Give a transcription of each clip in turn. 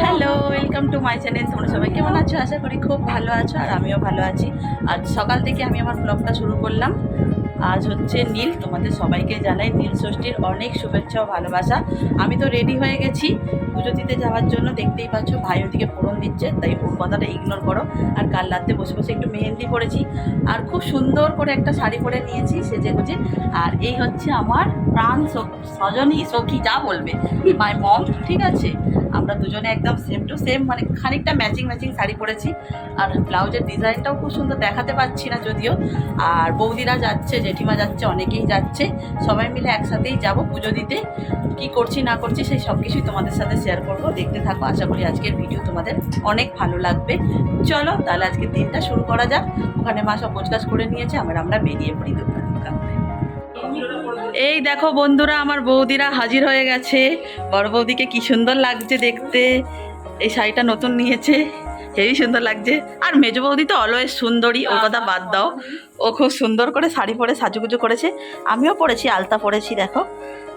Hello, welcome to my channel. তোমরা সবাই কেমন আছো? আশা করি খুব ভালো আছো, আর আমিও ভালো আছি। আজ সকাল থেকে আমি আমার ব্লগটা শুরু করলাম। আজ হচ্ছে নীল, তোমাদের সবাইকে জানাই নীল ষষ্ঠীর অনেক শুভেচ্ছা ও ভালোবাসা। আমি তো রেডি হয়ে গেছি পুজো দিতে যাওয়ার জন্য। দেখতেই পাচ্ছ ভাই ওদিকে ফোড়ন দিচ্ছে, তাই ওর কথাটা ইগনোর করো। আর কাল রাতে বসে বসে একটু মেহেন্দি পরেছি, আর খুব সুন্দর করে একটা শাড়ি পরে নিয়েছি সেজে গুজে। আর এই হচ্ছে আমার প্রাণ সজনী সখী, যা বলবে, মাই মম। ঠিক আছে, আমরা দুজনে একদম সেম টু সেম, মানে খানিকটা ম্যাচিং ম্যাচিং শাড়ি পরেছি। আর ব্লাউজের ডিজাইনটাও খুব সুন্দর, দেখাতে পাচ্ছি না যদিও। আর বৌদিরা যাচ্ছে, জেঠিমা যাচ্ছে, অনেকেই যাচ্ছে। সবাই মিলে একসাথেই যাব পুজো দিতে। কি করছি না করছি সেই সব কিছুই তোমাদের সাথে শেয়ার করব, দেখতে থাকো। আশা করি আজকের ভিডিও তোমাদের অনেক ভালো লাগবে। চলো তাহলে আজকের দিনটা শুরু করা যাক। ওখানে মা সব গোছগাছ করে নিয়েছে, আমরা বেরিয়ে পড়ি দোকানে। এই দেখো বন্ধুরা, আমার বৌদিরা হাজির হয়ে গেছে। বড় বৌদিকে কি সুন্দর লাগছে দেখতে, এই শাড়িটা নতুন নিয়েছে, হেবি সুন্দর লাগছে। আর মেজো বৌদি তো অলওয়েজ সুন্দরী, ওর কথা বাদ দাও। ও খুব সুন্দর করে শাড়ি পরে সাজুগুজু করেছে, আমিও পরেছি, আলতা পরেছি, দেখো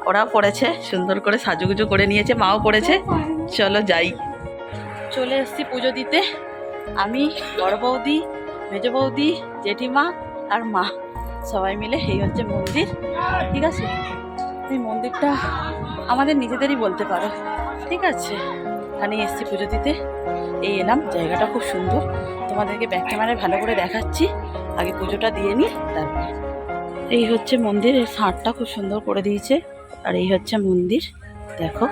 ওরাও পরেছে, সুন্দর করে সাজুগুজু করে নিয়েছে, মাও পরেছে। চলো যাই। চলে এসেছি পুজো দিতে, আমি, বড় বৌদি, মেজো বৌদি, জেঠিমা আর মা সবাই মিলে। এই হচ্ছে মন্দির, ঠিক আছে। এই মন্দিরটা আমাদের নিজেদেরই বলতে পারো, ঠিক আছে। এখানে এসেছি পুজো দিতে, এই এলাম। জায়গাটা খুব সুন্দর, তোমাদেরকে ব্যাক ক্যামেরায় ভালো করে দেখাচ্ছি। আগে পুজোটা দিয়ে নিই, তারপর। এই হচ্ছে মন্দিরের ছাদটা খুব সুন্দর করে দিয়েছে। আর এই হচ্ছে মন্দির, দেখো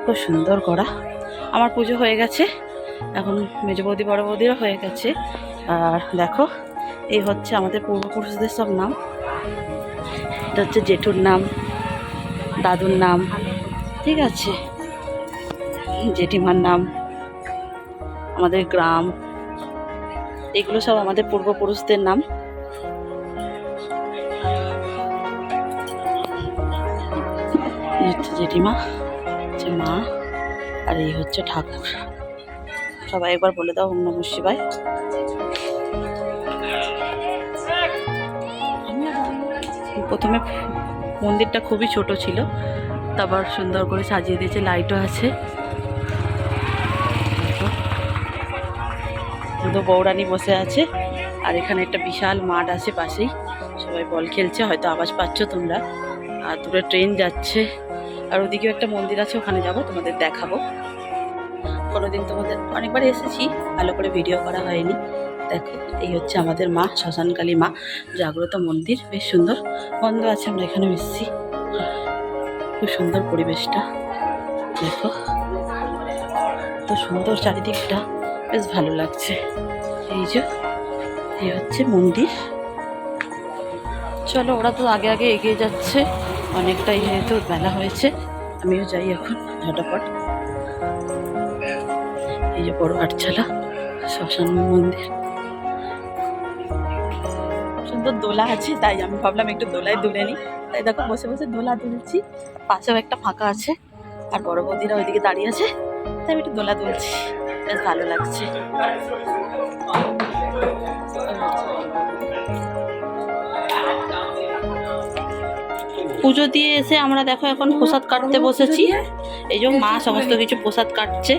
খুব সুন্দর করা। আমার পুজো হয়ে গেছে, এখন মেজো বৌদি বড় বৌদিরও হয়ে গেছে। আর দেখো, এই হচ্ছে আমাদের পূর্বপুরুষদের সব নাম। এটা হচ্ছে জেঠুর নাম, দাদুর নাম, ঠিক আছে, জেঠিমার নাম, আমাদের গ্রাম, এগুলো সব আমাদের পূর্বপুরুষদের নাম। এই হচ্ছে জেঠিমা, হচ্ছে মা, আর এই হচ্ছে ঠাকুর। সবাই একবার বলে দাও ওম নমঃ শিবায়। প্রথমে মন্দিরটা খুবই ছোট ছিল, তারপর সুন্দর করে সাজিয়ে দিয়েছে, লাইটও আছে। দুটো বৌরানী বসে আছে, আর এখানে একটা বিশাল মাঠ আছে পাশেই, সবাই বল খেলছে, হয়তো আওয়াজ পাচ্ছ তোমরা। আর দূরে ট্রেন যাচ্ছে। আর ওদিকেও একটা মন্দির আছে, ওখানে যাব, তোমাদের দেখাবো। কোনোদিন তোমাদের অনেকবার এসেছি, ভালো করে ভিডিও করা হয়নি। দেখো, এই হচ্ছে আমাদের মা, শ্মশানকালী মা, জাগ্রত মন্দির, বেশ সুন্দর। বন্ধ আছে, আমরা এখানে এসেছি। খুব সুন্দর পরিবেশটা, দেখো তো সুন্দর চারিদিকটা, বেশ ভালো লাগছে। এই যে, এই হচ্ছে মন্দির। চলো, ওরা তো আগে আগে এগিয়ে যাচ্ছে, অনেকটাই যেহেতু বেলা হয়েছে, আমিও যাই এখন ঝটাপট। এই যে বড় আটচালা শ্মশান মন্দির, সুন্দর দোলা আছে, তাই আমি ভাবলাম একটু দোলায় দুলে নিই। তাই দেখো বসে বসে দোলা দুলছি, পাশেও একটা ফাঁকা আছে, আর বড় বৌদিরা ওইদিকে দাঁড়িয়ে আছে, তাই আমি একটু দোলা দুলছি, বেশ ভালো লাগছে। পুজো দিয়ে এসে আমরা দেখো এখন প্রসাদ কাটতে বসেছি। এই যে মা সমস্ত কিছু প্রসাদ কাটছে,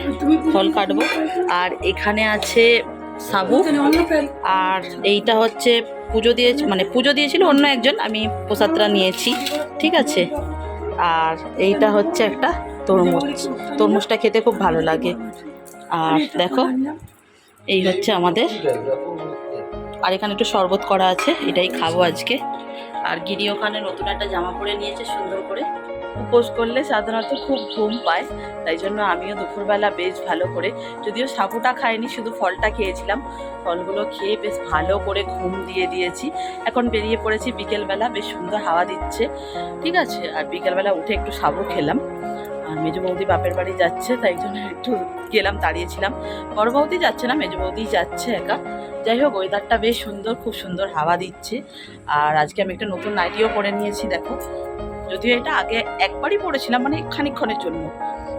ফল কাটবো। আর এখানে আছে সাবু, আর এইটা হচ্ছে পুজো দিয়ে, মানে পুজো দিয়েছিল অন্য একজন, আমি প্রসাদটা নিয়েছি, ঠিক আছে। আর এইটা হচ্ছে একটা তরমুজ, তরমুজটা খেতে খুব ভালো লাগে। আর দেখো, এই হচ্ছে আমাদের, আর এখানে একটু শরবত করা আছে, এটাই খাবো আজকে। আর গিরি ওখানে নতুন একটা জামা পরে নিয়েছে সুন্দর করে। উপোস করলে সাধারণত খুব ঘুম পায়, তাই জন্য আমিও দুপুরবেলা বেশ ভালো করে, যদিও সাবুটা খাইনি, শুধু ফলটা খেয়েছিলাম, ফলগুলো খেয়ে বেশ ভালো করে ঘুম দিয়ে দিয়েছি। এখন বেরিয়ে পড়েছি বিকেলবেলা, বেশ সুন্দর হাওয়া দিচ্ছে, ঠিক আছে। আর বিকেলবেলা উঠে একটু সাবু খেলাম। আর মেজো বৌদি বাপের বাড়ি যাচ্ছে, তাই জন্য একটু গেলাম, দাঁড়িয়েছিলাম। বড় বৌদি যাচ্ছে না, মেজো বৌদি যাচ্ছে একা। যাই হোক, ওয়েদারটা বেশ সুন্দর, খুব সুন্দর হাওয়া দিচ্ছে। আর আজকে আমি একটা নতুন নাইটিও পরে নিয়েছি, দেখো। যদিও এটা আগে একবারই পরেছিলাম, মানে খানিকক্ষণের জন্য,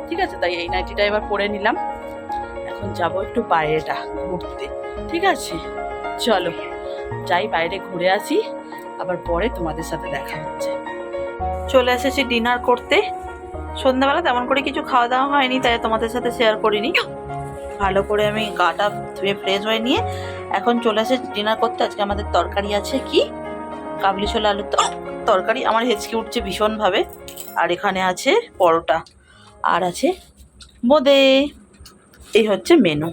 ঠিক আছে। তাই এই নাইটিটা এবার পরে নিলাম। এখন যাব একটু বাইরেটা ঘুরতে, ঠিক আছে। চলো যাই, বাইরে ঘুরে আসি, আবার পরে তোমাদের সাথে দেখা হচ্ছে। চলে এসেছি ডিনার করতে। সন্ধ্যাবেলা তেমন করে কিছু খাওয়া দাওয়া হয়নি, তাই তোমাদের সাথে শেয়ার করিনি। ভালো করে আমি গাটা ধুয়ে ফ্রেশ হয়ে নিয়ে এখন চলে এসে ডিনার করতে। আজকে আমাদের তরকারি আছে কি কাবলি ছোলা আলুর তরকারি, আমার হেঁচকি উঠছে ভীষণভাবে। আর এখানে আছে পরোটা আর আছে বোঁদে। এই হচ্ছে মেনু।